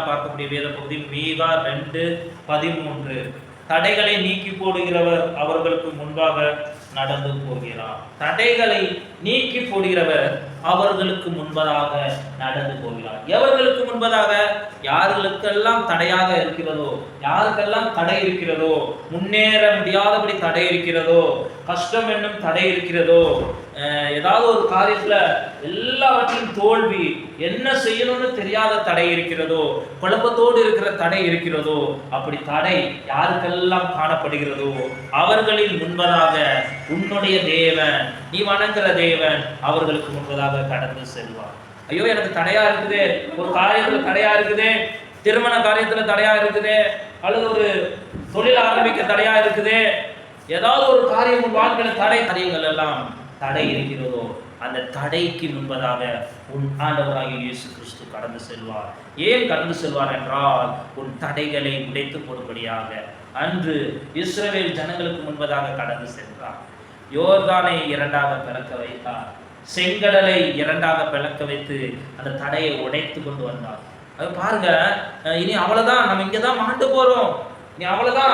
பார்க்கக்கூடிய வேத பகுதி மீகா 2:13. தடைகளை நீக்கி போடுகிறவர் அவர்களுக்கு முன்பாக நடந்து போகிறார். தடைகளை நீக்கி போடுகிறவர் அவர்களுக்கு முன்பதாக நடந்து போகிறார். எவர்களுக்கு முன்பதாக? யார்களுக்கெல்லாம் தடையாக இருக்கிறதோ, யாருக்கெல்லாம் தடை இருக்கிறதோ, முன்னேற முடியாதபடி தடை இருக்கிறதோ, கஷ்டம் என்னும் தடை இருக்கிறதோ, ஏதாவது ஒரு காரியத்துல எல்லாவற்றையும் தோல்வி, என்ன செய்யணும்னு தெரியாத தடை இருக்கிறதோ, குழப்பத்தோடு இருக்கிற தடை இருக்கிறதோ, அப்படி தடை யாருக்கெல்லாம் காணப்படுகிறதோ அவர்களின் முன்பதாக உன்னுடைய தேவன், நீ வணங்குற தேவன் அவர்களுக்கு முன்பதாக கடந்து செல்வார். ஐயோ, எனக்கு தடையா இருக்குதே, ஒரு காரியத்துல தடையா இருக்குதே, திருமண காரியத்துல தடையா இருக்குதே, அல்லது ஒரு தொழில் ஆரம்பிக்க தடையா இருக்குதே, ஏதாவது ஒரு காரியம் உன் வாழ்க்கையில தடை காரியங்கள் எல்லாம் தடை இருக்கிறதோ, அந்த தடைக்கு முன்பதாக உன் ஆண்டவராகிய இயேசு கிறிஸ்து கடந்து செல்வார். ஏன் கடந்து செல்வார் என்றால், உன் தடைகளை உடைத்து போடும்படியாக. அன்று இஸ்ரவேல் ஜனங்களுக்கு முன்பதாக கடந்து சென்றார். யோர்தானை 2ஆக பிளக்க வைத்தார். செங்கடலை 2ஆக பிளக்க வைத்து அந்த தடையை உடைத்து கொண்டு வந்தார். அது பாருங்க, இனி அவ்வளவுதான், நம்ம இங்கதான் மாண்டு போறோம், நீ அவ்வளவுதான்,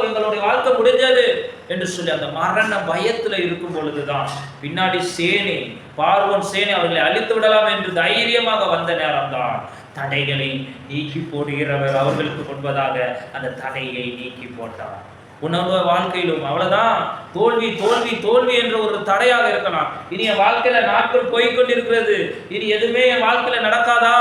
எங்களுடைய வாழ்க்கை முடிஞ்சது என்று சொல்லி அந்த மரண பயத்துல இருக்கும் பொழுதுதான் பின்னாடி சேனை, பார்வோன் சேனை அவர்களை அழித்து விடலாம் என்று தைரியமாக வந்த நேரம்தான் தடைகளை நீக்கி போடுகிறவர் அவர்களுக்கு முன்பதாக அந்த தடையை நீக்கி போட்டார். உன்னோட வாழ்க்கையிலும் அவ்வளவுதான், தோல்வி தோல்வி தோல்வி என்ற ஒரு தடையாக இருக்கலாம். இனி என் வாழ்க்கையில நாட்கள் போய்கொண்டிருக்கிறது, இனி எதுவுமே என் வாழ்க்கையில நடக்காதா,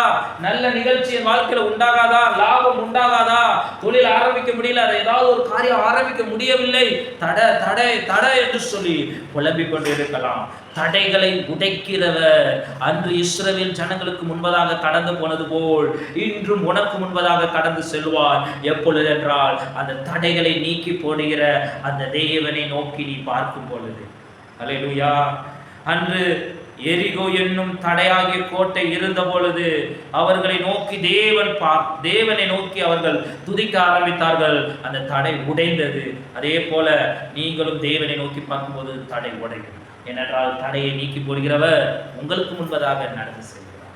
நல்ல நிகழ்ச்சி என் வாழ்க்கையில உண்டாகாதா, லாபம் உண்டாகாதா, தொழில் ஆரம்பிக்க முடியல, அதை ஏதாவது ஒரு காரியம் ஆரம்பிக்க முடியவில்லை, தடை தடை தடை என்று சொல்லி புலம்பிக் கொண்டு இருக்கலாம். தடைகளை உடைக்கிறவர் அன்று இஸ்ரவேல் ஜனங்களுக்கு முன்பதாக கடந்து போனது போல் இன்றும் உனக்கு முன்பதாக கடந்து செல்வார். எப்பொழுது என்றால், அந்த தடைகளை நீக்கி போடுகிற அந்த தேவனை நோக்கி நீ பார்க்கும் பொழுது. அல்லேலூயா. அன்று எரிகோ என்னும் தடையாகிய கோட்டை இருந்த பொழுது அவர்களை நோக்கி தேவனை நோக்கி அவர்கள் துதிக்க ஆரம்பித்தார்கள். அந்த தடை உடைந்தது. அதே போல நீங்களும் தேவனை நோக்கி பார்க்கும்போது தடை உடையும். ஏனென்றால் தடையை நீக்கி போடுகிறவர் உங்களுக்கு முன்பதாக நடந்து செல்கிறார்.